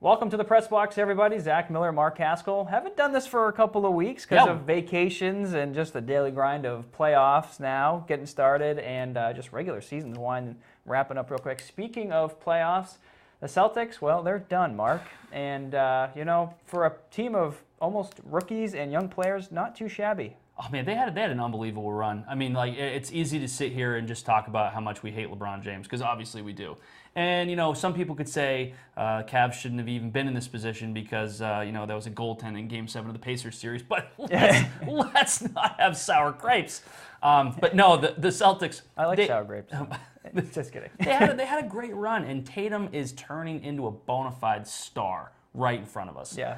Welcome to the Press Box, everybody. Zach Miller, Mark Haskell. Haven't done this for a couple of weeks because of vacations and just the daily grind of playoffs now getting started and just regular seasons wrapping up real quick. Speaking of playoffs, the Celtics, well, they're done, Mark. And, for a team of almost rookies and young players, not too shabby. Oh, man, they had an unbelievable run. I mean, it's easy to sit here and just talk about how much we hate LeBron James, because obviously we do. And, some people could say Cavs shouldn't have even been in this position because, that was a goaltending in Game 7 of the Pacers series. But let's not have sour grapes. But no, the Celtics. I like sour grapes. Just kidding. They had a great run, and Tatum is turning into a bona fide star right in front of us. Yeah.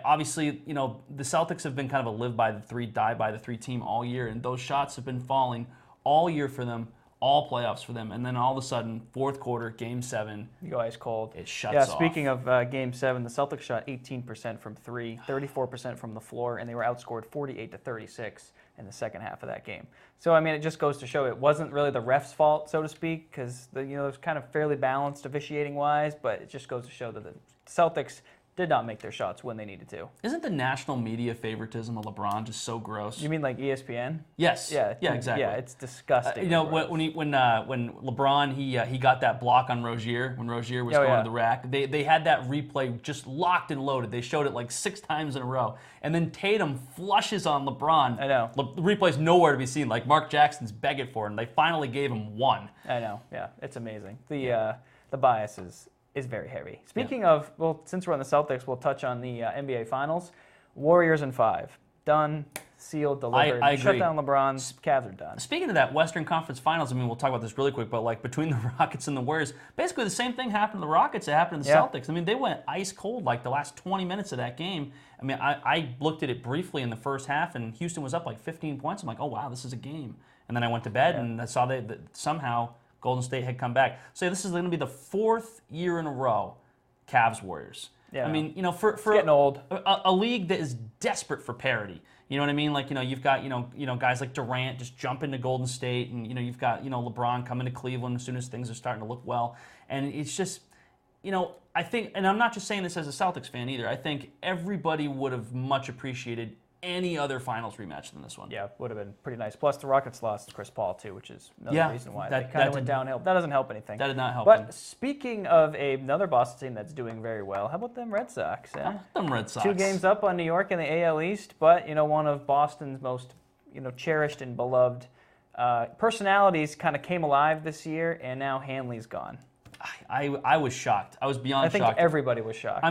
Obviously, the Celtics have been kind of a live by the three, die by the three team all year, and those shots have been falling all year for them, all playoffs for them, and then all of a sudden, fourth quarter, Game 7, you go ice cold. It shuts off. Yeah, speaking of Game 7, the Celtics shot 18% from three, 34% from the floor, and they were outscored 48-36 in the second half of that game. So, it just goes to show it wasn't really the refs' fault, so to speak, because it was kind of fairly balanced officiating-wise, but it just goes to show that the Celtics did not make their shots when they needed to. Isn't the national media favoritism of LeBron just so gross? You mean like ESPN? Yes. Yeah, exactly. Yeah, it's disgusting. When LeBron he got that block on Rozier when Rozier was going to the rack, they had that replay just locked and loaded. They showed it like 6 times in a row, and then Tatum flushes on LeBron. I know. The replay's nowhere to be seen. Like Mark Jackson's begging for it, and they finally gave him one. I know. Yeah, it's amazing. The bias is very heavy. Speaking of, since we're on the Celtics, we'll touch on the NBA Finals. Warriors in 5. Done, sealed, delivered. I agree. Shut down LeBron. Cavs are done. Speaking of that Western Conference Finals, we'll talk about this really quick, but between the Rockets and the Warriors, basically the same thing happened to the Rockets that happened to the Celtics. They went ice cold the last 20 minutes of that game. I looked at it briefly in the first half, and Houston was up 15 points. I'm like, oh, wow, this is a game. And then I went to bed, and I saw that somehow Golden State had come back. So this is going to be the 4th year in a row, Cavs Warriors. Yeah. For it's getting old. A league that is desperate for parity. You know what I mean? You've got guys like Durant just jumping to Golden State, and you've got LeBron coming to Cleveland as soon as things are starting to look well. And it's just I think, and I'm not just saying this as a Celtics fan either. I think everybody would have much appreciated any other finals rematch than this one. Yeah, would have been pretty nice. Plus, the Rockets lost Chris Paul, too, which is another reason why they kind of went downhill. That doesn't help anything. That did not help them. But speaking of another Boston team that's doing very well, how about them Red Sox? How about them Red Sox? 2 games up on New York in the AL East, but, one of Boston's most, cherished and beloved personalities kind of came alive this year, and now Hanley's gone. I was shocked. I was beyond shocked. I think everybody was shocked.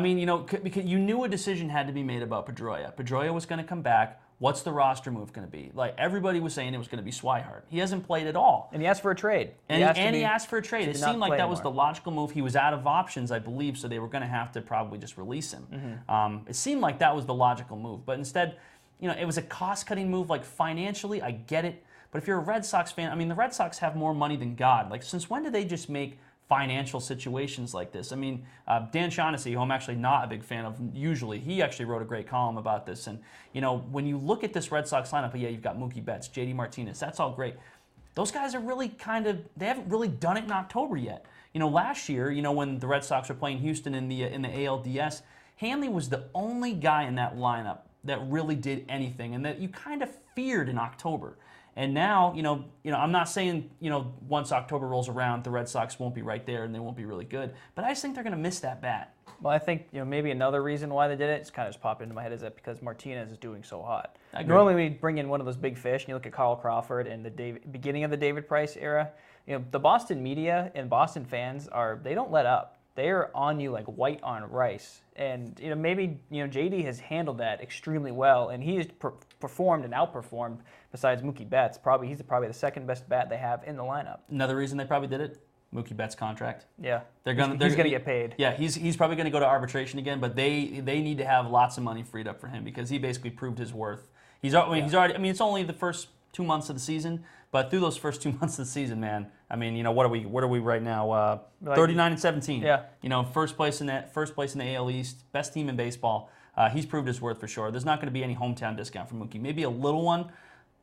Because you knew a decision had to be made about Pedroia. Pedroia was going to come back. What's the roster move going to be? Everybody was saying it was going to be Swihart. He hasn't played at all. And he asked for a trade. He asked for a trade. It seemed like that was the logical move. He was out of options, I believe, so they were going to have to probably just release him. Mm-hmm. It seemed like that was the logical move. But instead, it was a cost-cutting move. Financially, I get it. But if you're a Red Sox fan, the Red Sox have more money than God. Since when did they just make financial situations like this? Dan Shaughnessy, who I'm actually not a big fan of usually, he actually wrote a great column about this. And, when you look at this Red Sox lineup, you've got Mookie Betts, JD Martinez, that's all great. Those guys are really they haven't really done it in October yet. Last year, when the Red Sox were playing Houston in the ALDS, Hanley was the only guy in that lineup that really did anything and that you kind of feared in October. And now, I'm not saying, once October rolls around, the Red Sox won't be right there and they won't be really good. But I just think they're going to miss that bat. Well, I think, maybe another reason why they did it, it's kind of just popped into my head, is that because Martinez is doing so hot. Normally we bring in one of those big fish, and you look at Carl Crawford and the beginning of the David Price era. The Boston media and Boston fans they don't let up. They are on you like white on rice. And, maybe, JD has handled that extremely well, and he has performed and outperformed, besides Mookie Betts. He's probably the second best bat they have in the lineup. Another reason they probably did it, Mookie Betts' contract. Yeah, he's going to get paid. Yeah, he's probably going to go to arbitration again, but they need to have lots of money freed up for him because he basically proved his worth. He's already. It's only the first 2 months of the season, but through those first 2 months of the season, man. What are we right now? 39-17. Yeah. First place in the AL East, best team in baseball. He's proved his worth for sure. There's not going to be any hometown discount for Mookie. Maybe a little one,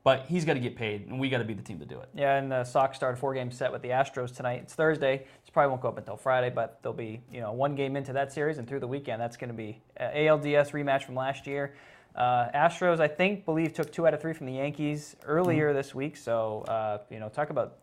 but he's got to get paid, and we got to be the team to do it. Yeah, and the Sox start a 4-game set with the Astros tonight. It's Thursday. This probably won't go up until Friday, but they'll be 1 game into that series, and through the weekend, that's going to be ALDS rematch from last year. Astros, I believe, took 2 out of 3 from the Yankees earlier this week. So, talk about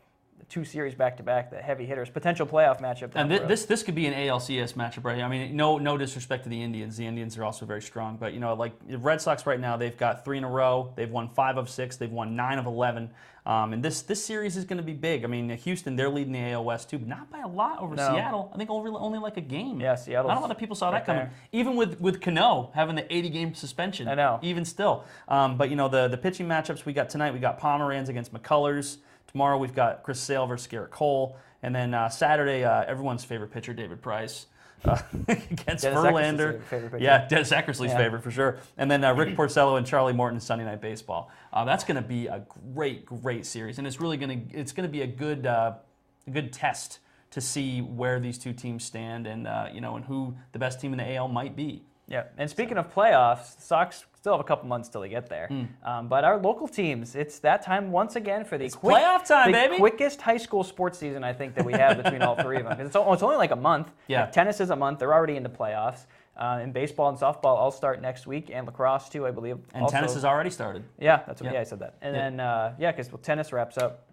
2 series back-to-back, the heavy hitters, potential playoff matchup. And this could be an ALCS matchup, right? I mean, no disrespect to the Indians. The Indians are also very strong. But, like the Red Sox right now, they've got 3 in a row. They've won 5 of 6. They've won 9 of 11. And this series is going to be big. I mean, Houston, they're leading the AL West, too, but not by a lot over Seattle. I think only like a game. Yeah, Seattle. Not a lot of people saw that coming. Even with Cano having the 80-game suspension. I know. Even still. But, the pitching matchups we got tonight, we got Pomeranz against McCullers. Tomorrow we've got Chris Sale versus Garrett Cole. And then Saturday, everyone's favorite pitcher, David Price, against Verlander. Yeah, Dennis Eckersley's favorite for sure. And then Rick Porcello and Charlie Morton Sunday Night Baseball. That's going to be a great series, and it's really going to be a good test to see where these 2 teams stand, and and who the best team in the AL might be. Yeah, and speaking of playoffs, the Sox still have a couple months till they get there. But our local teams, it's that time once again for playoff time, baby. Quickest high school sports season I think that we have between all 3 of them. It's only like a month. Yeah. Like tennis is a month. They're already into playoffs. And baseball and softball all start next week, and lacrosse too, I believe. And also, tennis has already started. Yeah, that's what. Yeah, I said that. And then because tennis wraps up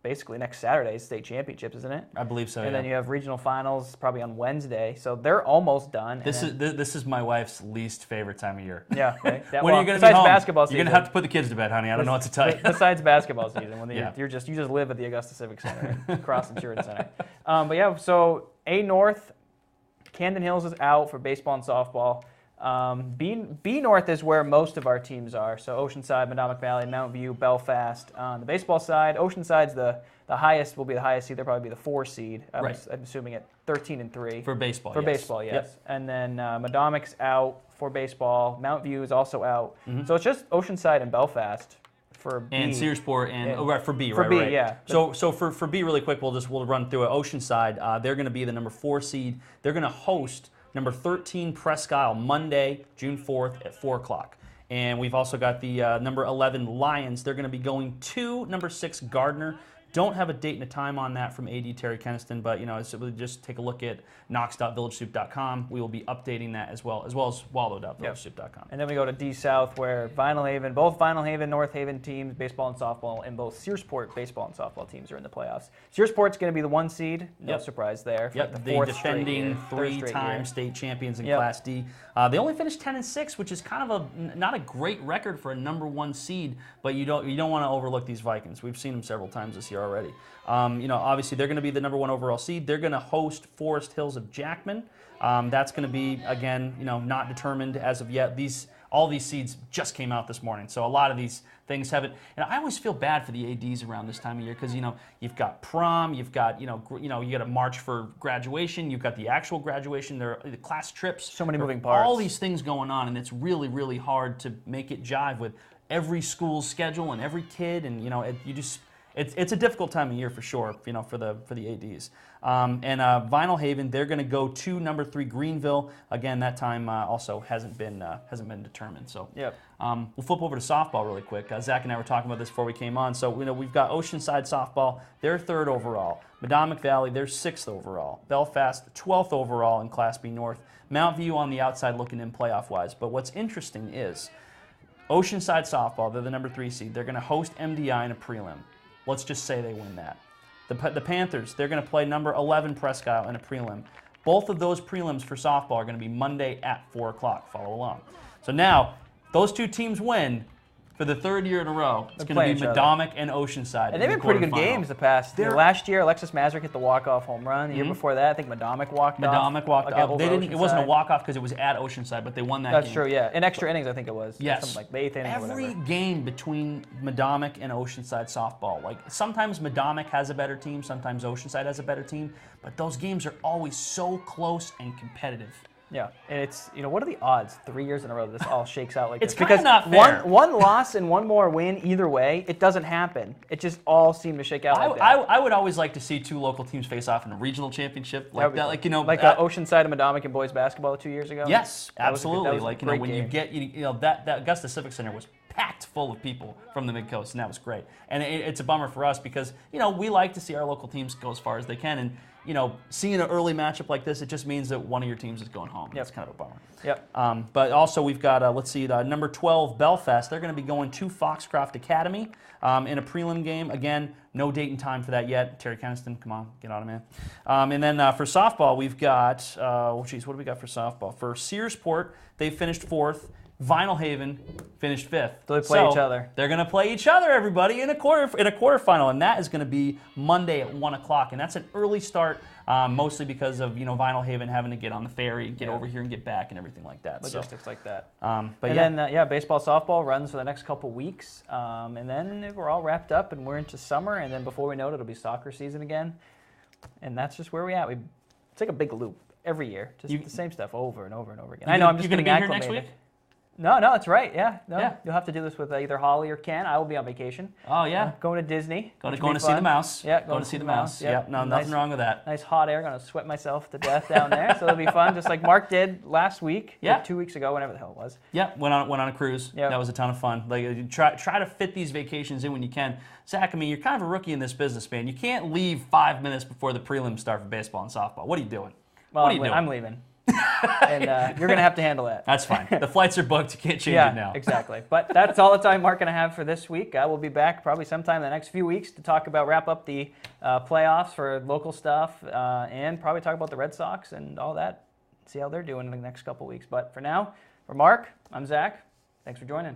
basically next Saturday's state championships, isn't it? I believe so. And then you have regional finals probably on Wednesday, so they're almost done. This is my wife's least favorite time of year. Yeah, right. When are you going to be home? Basketball season, you're going to have to put the kids to bed, honey. I don't know what to tell you. Besides basketball season, when you just live at the Augusta Civic Center, Cross Insurance Center. But yeah, so A North, Camden Hills is out for baseball and softball. B North is where most of our teams are. So Oceanside, Madomic Valley, Mount View, Belfast. On the baseball side, Oceanside's the highest, will be the highest seed. They'll probably be the 4 seed. I'm assuming at 13-3. For baseball, For baseball, yes. Yep. And then Madomic's out for baseball. Mount View is also out. So it's just Oceanside and Belfast for B. And Searsport for B, for right? B, right. yeah. So for B really quick, we'll run through it. Oceanside, they're going to be the number 4 seed. They're going to host number 13 Presque Isle Monday, June 4th at 4 o'clock. And we've also got the number 11 Lions. They're going to be going to number 6 Gardner. Don't have a date and a time on that from AD Terry Keniston, but just take a look at knox.villagesoup.com. We will be updating that as well as waldo.villagesoup.com. And then we go to D South, where both Vinyl Haven, North Haven teams, baseball and softball, and both Searsport baseball and softball teams are in the playoffs. Searsport's going to be the 1 seed. No surprise there. Yep, the defending 3-time state champions in Class D. They only finished 10-6, which is kind of not a great record for a number 1 seed, but you don't want to overlook these Vikings. We've seen them several times this year already. Obviously they're going to be the number 1 overall seed. They're going to host Forest Hills of Jackman. That's going to be, again, not determined as of yet. All these seeds just came out this morning, so a lot of these things haven't. And I always feel bad for the ADs around this time of year because you've got prom, you've got you got to march for graduation, you've got the actual graduation, there are the class trips. So many moving parts. All these things going on, and it's really really hard to make it jive with every school's schedule and every kid, and it's a difficult time of year for sure, for the ADs. And Vinyl Haven, they're going to go to number 3 Greenville. Again, that time also hasn't been determined. So we'll flip over to softball really quick. Zach and I were talking about this before we came on. So we've got Oceanside softball. They're 3rd overall. Madomic Valley, they're 6th overall. Belfast, 12th overall in Class B North. Mount View on the outside looking in playoff wise. But what's interesting is Oceanside softball, they're the number 3 seed. They're going to host MDI in a prelim. Let's just say they win that. The Panthers, they're going to play number 11 Presque Isle in a prelim. Both of those prelims for softball are going to be Monday at 4 o'clock. Follow along. So now, those 2 teams win for the 3rd year in a row. It's going to be Madomic and Oceanside. And they've been pretty good games the past. Last year, Alexis Mazurek hit the walk-off home run. The year before that, I think Madomic walked off. Madomic walked off. It wasn't a walk-off because it was at Oceanside, but they won that game. That's true, yeah. In extra innings, I think it was. Yes. Something like the 8th inning or whatever. Every game between Madomic and Oceanside softball, sometimes Madomic has a better team, sometimes Oceanside has a better team, but those games are always so close and competitive. Yeah, and it's, what are the odds 3 years in a row that this all shakes out like this? It's kind of not fair. One loss and one more win, either way, it doesn't happen. It just all seemed to shake out like that. I would always like to see 2 local teams face off in a regional championship like that. Like Oceanside and Madomic and boys basketball 2 years ago? Yes, absolutely. When you get, that Augusta Civic Center was packed full of people from the Mid-Coast, and that was great. And it's a bummer for us because, we like to see our local teams go as far as they can, and, seeing an early matchup like this, it just means that one of your teams is going home. That's kind of a bummer. Yep. But also we've got, number 12, Belfast. They're going to be going to Foxcroft Academy in a prelim game. Again, no date and time for that yet. Terry Keniston, come on, get on it, man. And then for softball, we've got, what do we got for softball? For Searsport, they finished 4th. Vinyl Haven finished 5th. So they play each other. They're going to play each other, everybody, in a quarterfinal, and that is going to be Monday at 1 o'clock. And that's an early start, mostly because of Vinyl Haven having to get on the ferry, get over here, and get back, and everything like that. Logistics like that. Then baseball, softball runs for the next couple weeks, and then we're all wrapped up, and we're into summer, and then before we know it, it'll be soccer season again, and that's just where we're at. It's like a big loop every year, just the same stuff over and over and over again. I know I'm just going to be acclimated. here next week. No, that's right. Yeah, You'll have to do this with either Holly or Ken. I will be on vacation. Oh yeah, going to Disney. Going to see the mouse. Yeah, going to see the mouse. Yep. No, nothing wrong with that. Nice hot air. Going to sweat myself to death down there, so it'll be fun. Just like Mark did last week. Yeah. 2 weeks ago, whenever the hell it was. Yeah, went on a cruise. Yep. That was a ton of fun. Like try to fit these vacations in when you can. Zach, I mean, you're kind of a rookie in this business, man. You can't leave 5 minutes before the prelims start for baseball and softball. What are you doing? Well, what are you doing? I'm leaving. And you're going to have to handle that. That's fine. The flights are booked. You can't change it now. Exactly. But that's all the time Mark and I have for this week. I will be back probably sometime in the next few weeks to wrap up the playoffs for local stuff and probably talk about the Red Sox and all that. See how they're doing in the next couple weeks. But for now, for Mark, I'm Zach. Thanks for joining.